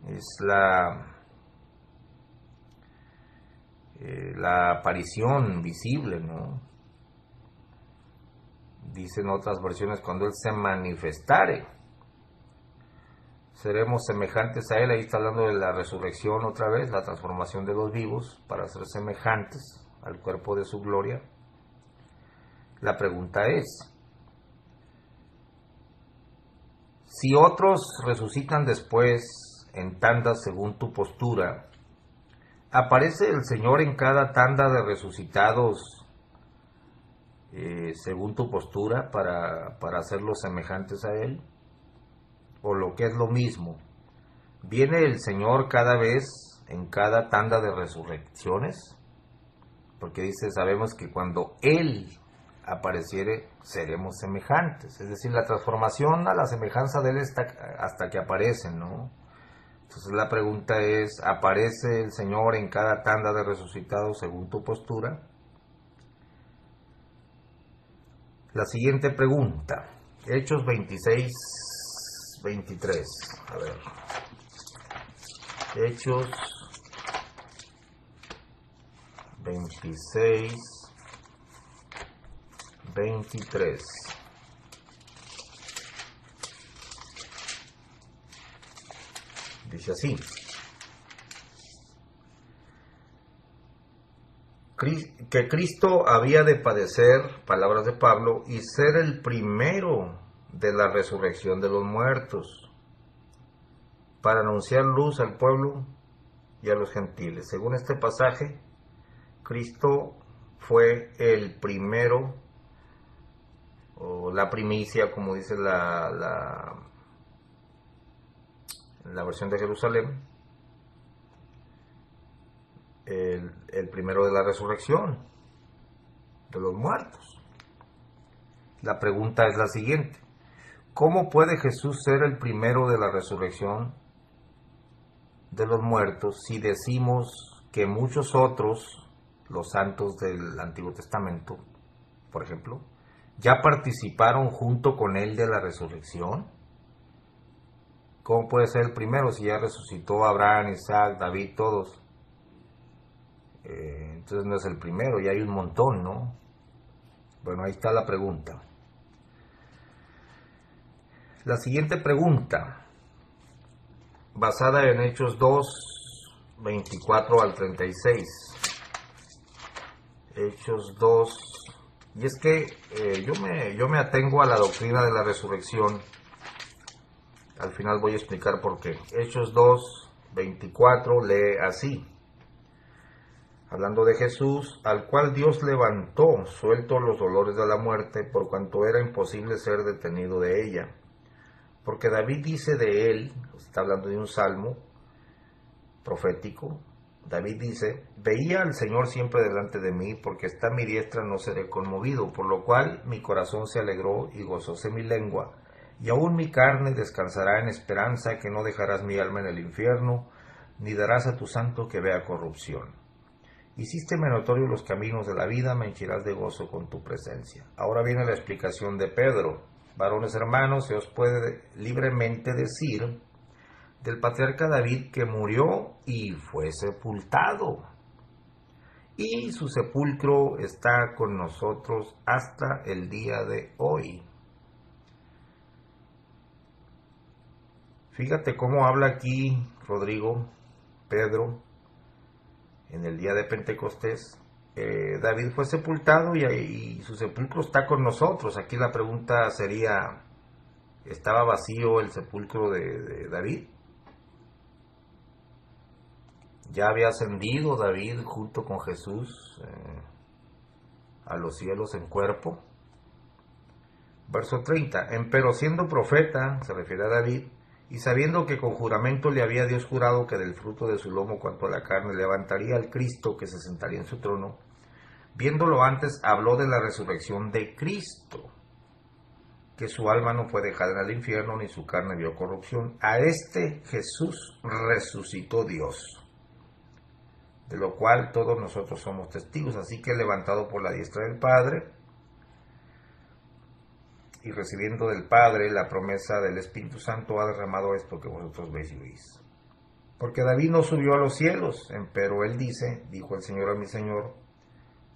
Es la aparición visible, ¿no? Dicen otras versiones, cuando Él se manifestare, seremos semejantes a Él. Ahí está hablando de la resurrección otra vez, la transformación de los vivos para ser semejantes al cuerpo de su gloria. La pregunta es, si otros resucitan después en tandas según tu postura, ¿aparece el Señor en cada tanda de resucitados según tu postura para hacerlos semejantes a Él? O lo que es lo mismo, ¿viene el Señor cada vez en cada tanda de resurrecciones? Porque dice, sabemos que cuando Él apareciere, seremos semejantes. Es decir, la transformación a la semejanza de Él está hasta que aparecen, ¿no? Entonces la pregunta es, ¿aparece el Señor en cada tanda de resucitados según tu postura? La siguiente pregunta, Hechos 26, 23. A ver. Hechos 26, 23. Dice así: que Cristo había de padecer, palabras de Pablo, y ser el primero de la resurrección de los muertos, para anunciar luz al pueblo y a los gentiles. Según este pasaje, Cristo fue el primero, o la primicia, como dice la versión de Jerusalén, el primero de la resurrección de los muertos. La pregunta es la siguiente: ¿cómo puede Jesús ser el primero de la resurrección de los muertos si decimos que muchos otros, los santos del Antiguo Testamento, por ejemplo, ya participaron junto con él de la resurrección? ¿Cómo puede ser el primero si ya resucitó Abraham, Isaac, David, todos? Entonces no es el primero, ya hay un montón, ¿no? Bueno, ahí está la pregunta. La siguiente pregunta, basada en Hechos 2, 24 al 36. Hechos 2, y es que yo me atengo a la doctrina de la resurrección. Al final voy a explicar por qué. Hechos 2, 24 lee así: hablando de Jesús, al cual Dios levantó, suelto los dolores de la muerte, por cuanto era imposible ser detenido de ella. Porque David dice de él, está hablando de un salmo profético, David dice: veía al Señor siempre delante de mí, porque está a mi diestra, no seré conmovido, por lo cual mi corazón se alegró y gozóse mi lengua, y aún mi carne descansará en esperanza, que no dejarás mi alma en el infierno, ni darás a tu santo que vea corrupción. Hicísteme notorio los caminos de la vida, me henchirás de gozo con tu presencia. Ahora viene la explicación de Pedro. Varones hermanos, se os puede libremente decir del patriarca David que murió y fue sepultado, y su sepulcro está con nosotros hasta el día de hoy. Fíjate cómo habla aquí Rodrigo, Pedro, en el día de Pentecostés. David fue sepultado y su sepulcro está con nosotros. Aquí la pregunta sería, ¿estaba vacío el sepulcro de David? Ya había ascendido David junto con Jesús a los cielos en cuerpo. Verso 30, empero siendo profeta, se refiere a David, y sabiendo que con juramento le había Dios jurado que del fruto de su lomo cuanto a la carne levantaría al Cristo que se sentaría en su trono, viéndolo antes habló de la resurrección de Cristo, que su alma no fue dejada en el infierno, ni su carne vio corrupción. A este Jesús resucitó Dios, de lo cual todos nosotros somos testigos. Así que levantado por la diestra del Padre, y recibiendo del Padre la promesa del Espíritu Santo, ha derramado esto que vosotros veis y oís. Porque David no subió a los cielos, pero él dijo el Señor a mi Señor,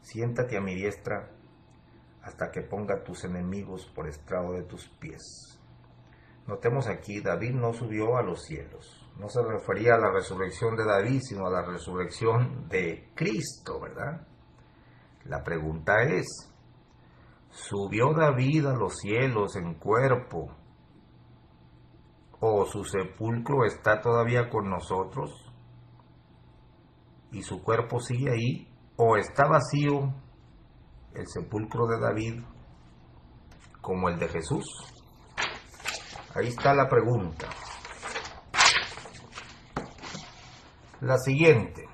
siéntate a mi diestra hasta que ponga tus enemigos por estrado de tus pies. Notemos aquí, David no subió a los cielos. No se refería a la resurrección de David, sino a la resurrección de Cristo, ¿verdad? La pregunta es, ¿subió David a los cielos en cuerpo? ¿O su sepulcro está todavía con nosotros? ¿Y su cuerpo sigue ahí? ¿O está vacío el sepulcro de David como el de Jesús? Ahí está la pregunta. La siguiente.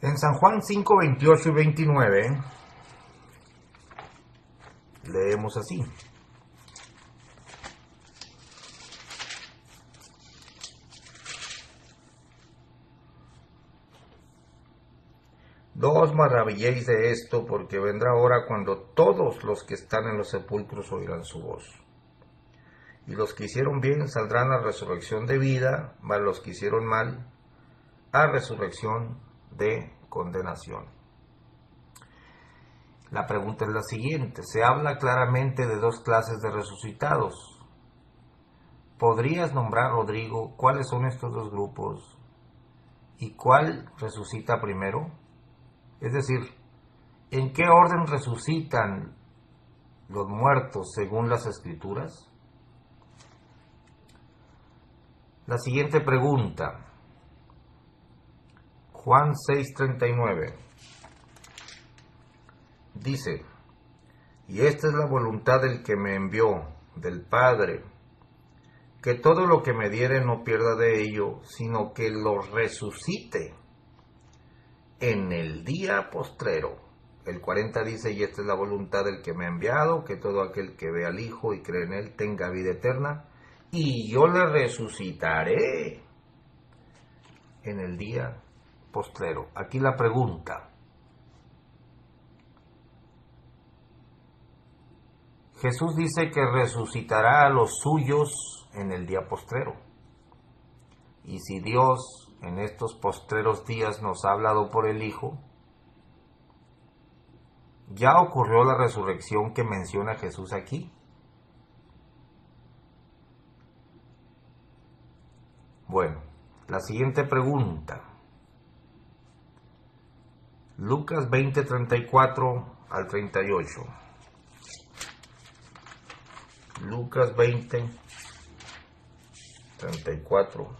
En San Juan 5, 28 y 29 leemos así. No os maravilléis de esto, porque vendrá hora cuando todos los que están en los sepulcros oirán su voz. Y los que hicieron bien saldrán a resurrección de vida, mas los que hicieron mal a resurrección de condenación. La pregunta es la siguiente. Se habla claramente de dos clases de resucitados. ¿Podrías nombrar, Rodrigo, cuáles son estos dos grupos y cuál resucita primero? Es decir, ¿en qué orden resucitan los muertos según las Escrituras? La siguiente pregunta, Juan 6:39, dice, y esta es la voluntad del que me envió, del Padre, que todo lo que me diere no pierda de ello, sino que lo resucite en el día postrero. El 40 dice, y esta es la voluntad del que me ha enviado, que todo aquel que ve al Hijo y cree en él tenga vida eterna, y yo le resucitaré en el día postrero. Aquí la pregunta. Jesús dice que resucitará a los suyos en el día postrero. Y si Dios en estos postreros días nos ha hablado por el Hijo, ya ocurrió la resurrección que menciona Jesús aquí. Bueno, la siguiente pregunta. Lucas 20, 34 al 38. Lucas 20, 34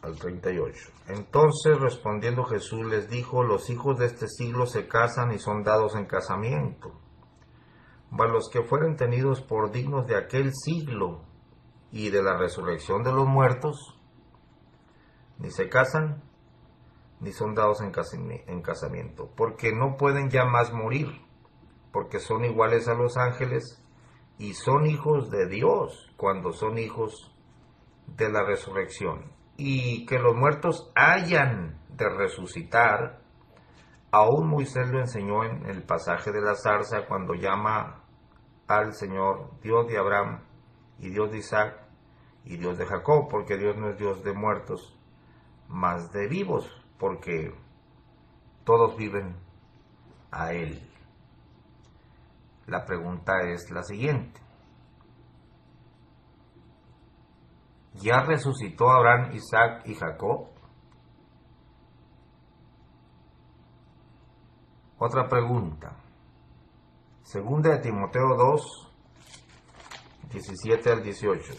al 38. Entonces respondiendo Jesús les dijo, los hijos de este siglo se casan y son dados en casamiento, mas los que fueren tenidos por dignos de aquel siglo y de la resurrección de los muertos, ni se casan ni son dados en casamiento, porque no pueden ya más morir, porque son iguales a los ángeles y son hijos de Dios cuando son hijos de la resurrección. Y que los muertos hayan de resucitar, aún Moisés lo enseñó en el pasaje de la zarza cuando llama al Señor Dios de Abraham y Dios de Isaac y Dios de Jacob, porque Dios no es Dios de muertos, mas de vivos, porque todos viven a Él. La pregunta es la siguiente. ¿Ya resucitó Abraham, Isaac y Jacob? Otra pregunta. Segunda de Timoteo 2, 17 al 18.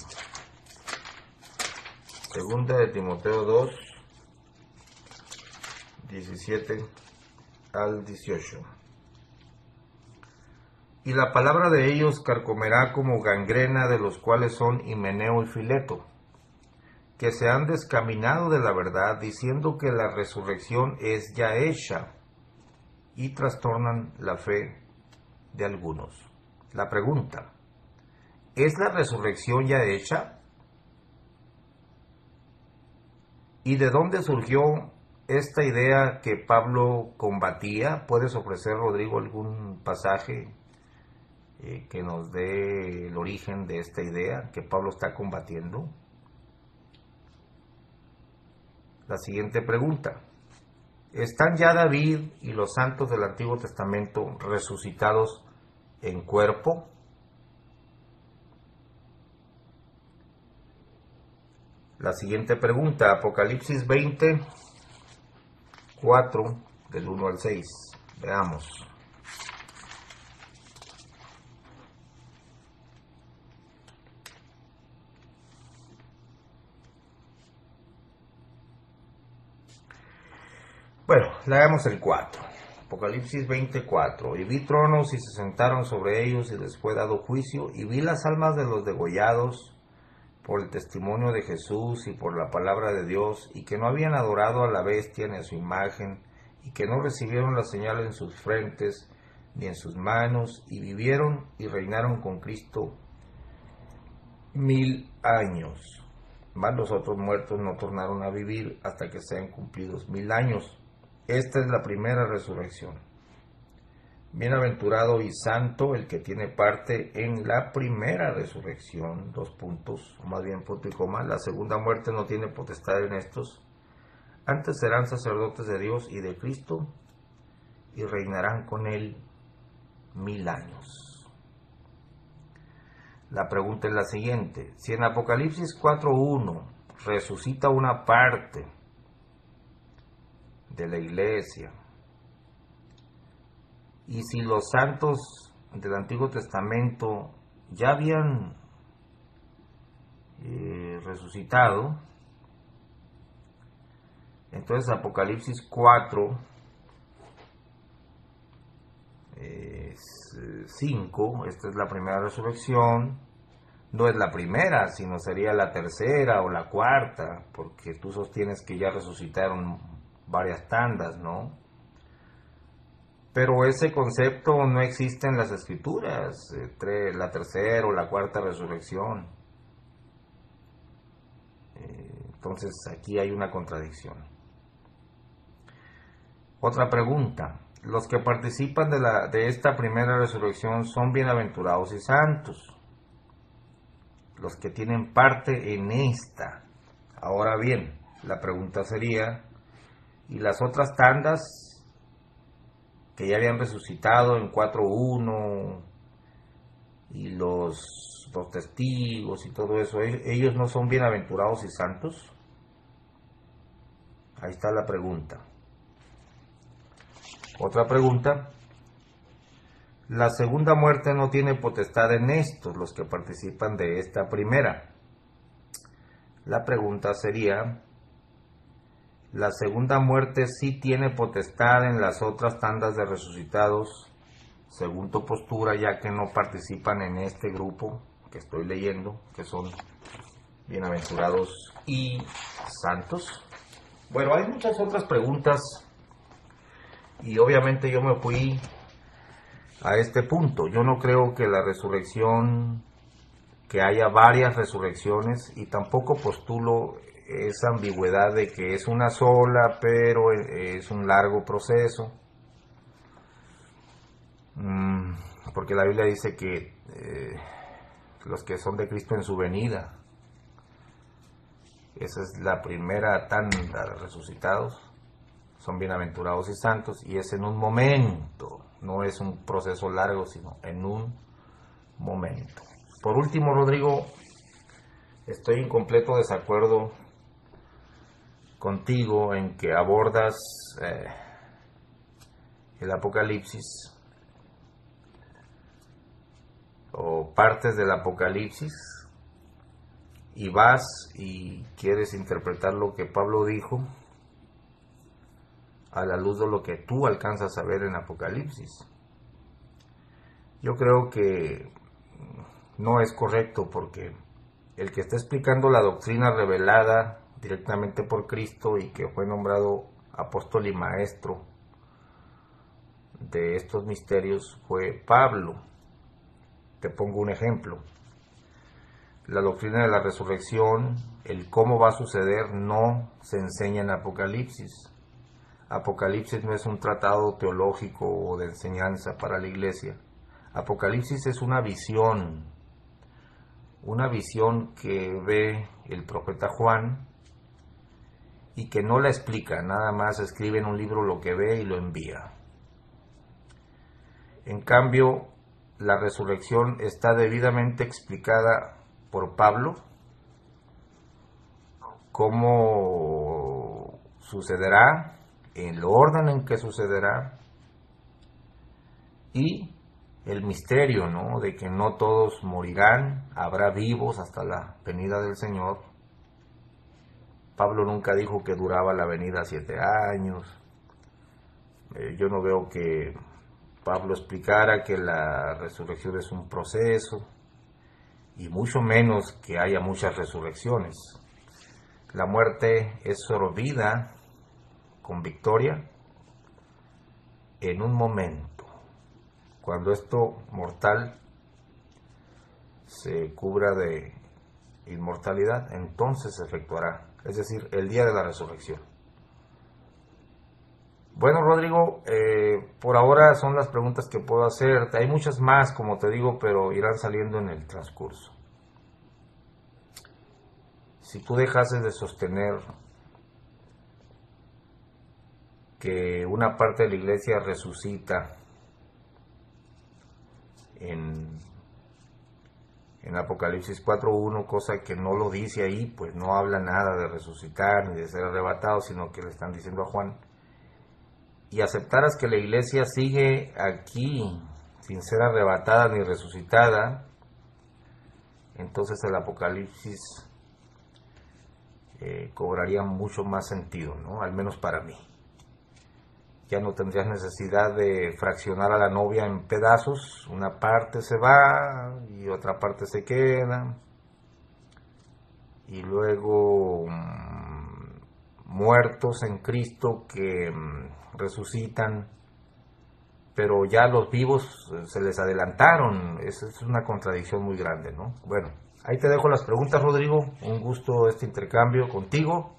Segunda de Timoteo 2, 17 al 18. Y la palabra de ellos carcomerá como gangrena, de los cuales son Himeneo y Fileto, que se han descaminado de la verdad, diciendo que la resurrección es ya hecha, y trastornan la fe de algunos. La pregunta, ¿es la resurrección ya hecha? ¿Y de dónde surgió esta idea que Pablo combatía? ¿Puedes ofrecer, Rodrigo, algún pasaje que nos dé el origen de esta idea que Pablo está combatiendo? La siguiente pregunta: ¿están ya David y los santos del Antiguo Testamento resucitados en cuerpo? La siguiente pregunta, Apocalipsis 20, 4, del 1 al 6. Veamos. Bueno, leamos el 4. Apocalipsis 24. Y vi tronos y se sentaron sobre ellos y les fue dado juicio, y vi las almas de los degollados por el testimonio de Jesús y por la palabra de Dios, y que no habían adorado a la bestia ni a su imagen, y que no recibieron la señal en sus frentes ni en sus manos, y vivieron y reinaron con Cristo 1000 años. Mas los otros muertos no tornaron a vivir hasta que sean cumplidos 1000 años. Esta es la primera resurrección. Bienaventurado y santo el que tiene parte en la primera resurrección. 2 puntos, o más bien punto y coma. La segunda muerte no tiene potestad en estos. Antes serán sacerdotes de Dios y de Cristo, y reinarán con él 1000 años. La pregunta es la siguiente: si en Apocalipsis 4:1 resucita una parte de la iglesia, y si los santos del Antiguo Testamento ya habían resucitado, entonces Apocalipsis 4, 5, esta es la primera resurrección. No es la primera, sino sería la tercera o la cuarta, porque tú sostienes que ya resucitaron varias tandas, ¿no? Pero ese concepto no existe en las Escrituras, la tercera o la cuarta resurrección. Entonces aquí hay una contradicción. Otra pregunta: los que participan de esta primera resurrección son bienaventurados y santos, los que tienen parte en esta. Ahora bien, la pregunta sería: ¿y las otras tandas que ya habían resucitado en 4:1 y los testigos y todo eso, ellos no son bienaventurados y santos? Ahí está la pregunta. Otra pregunta: la segunda muerte no tiene potestad en estos, los que participan de esta primera. La pregunta sería: la segunda muerte sí tiene potestad en las otras tandas de resucitados, según tu postura, ya que no participan en este grupo que estoy leyendo, que son bienaventurados y santos. Bueno, hay muchas otras preguntas, y obviamente yo me fui a este punto. Yo no creo que la resurrección, que haya varias resurrecciones, y tampoco postulo esa ambigüedad de que es una sola, pero es un largo proceso, porque la Biblia dice que los que son de Cristo en su venida, esa es la primera tanda de resucitados, son bienaventurados y santos, y es en un momento, no es un proceso largo, sino en un momento. Por último, Rodrigo, estoy en completo desacuerdo contigo en que abordas el Apocalipsis o partes del Apocalipsis y vas y quieres interpretar lo que Pablo dijo a la luz de lo que tú alcanzas a ver en Apocalipsis. Yo creo que no es correcto, porque el que está explicando la doctrina revelada directamente por Cristo y que fue nombrado apóstol y maestro de estos misterios fue Pablo. Te pongo un ejemplo: la doctrina de la resurrección, el cómo va a suceder, no se enseña en Apocalipsis. Apocalipsis no es un tratado teológico o de enseñanza para la iglesia. Apocalipsis es una visión que ve el profeta Juan y que no la explica, nada más escribe en un libro lo que ve y lo envía. En cambio, la resurrección está debidamente explicada por Pablo, cómo sucederá, en el orden en que sucederá, y el misterio, ¿no?, de que no todos morirán, habrá vivos hasta la venida del Señor. Pablo nunca dijo que duraba la venida 7 años. Yo no veo que Pablo explicara que la resurrección es un proceso, y mucho menos que haya muchas resurrecciones. La muerte es sorbida con victoria en un momento. Cuando esto mortal se cubra de inmortalidad, entonces se efectuará, es decir, el día de la resurrección. Bueno, Rodrigo, por ahora son las preguntas que puedo hacer. Hay muchas más, como te digo, pero irán saliendo en el transcurso. Si tú dejases de sostener que una parte de la iglesia resucita en Apocalipsis 4.1, cosa que no lo dice ahí, pues no habla nada de resucitar ni de ser arrebatado, sino que le están diciendo a Juan, y aceptaras que la iglesia sigue aquí sin ser arrebatada ni resucitada, entonces el Apocalipsis cobraría mucho más sentido, ¿no? Al menos para mí. Ya no tendrías necesidad de fraccionar a la novia en pedazos, una parte se va y otra parte se queda, y luego muertos en Cristo que resucitan, pero ya los vivos se les adelantaron. Esa es una contradicción muy grande, ¿no? Bueno, ahí te dejo las preguntas, Rodrigo. Un gusto este intercambio contigo.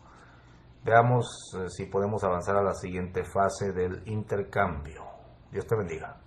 Veamos si podemos avanzar a la siguiente fase del intercambio. Dios te bendiga.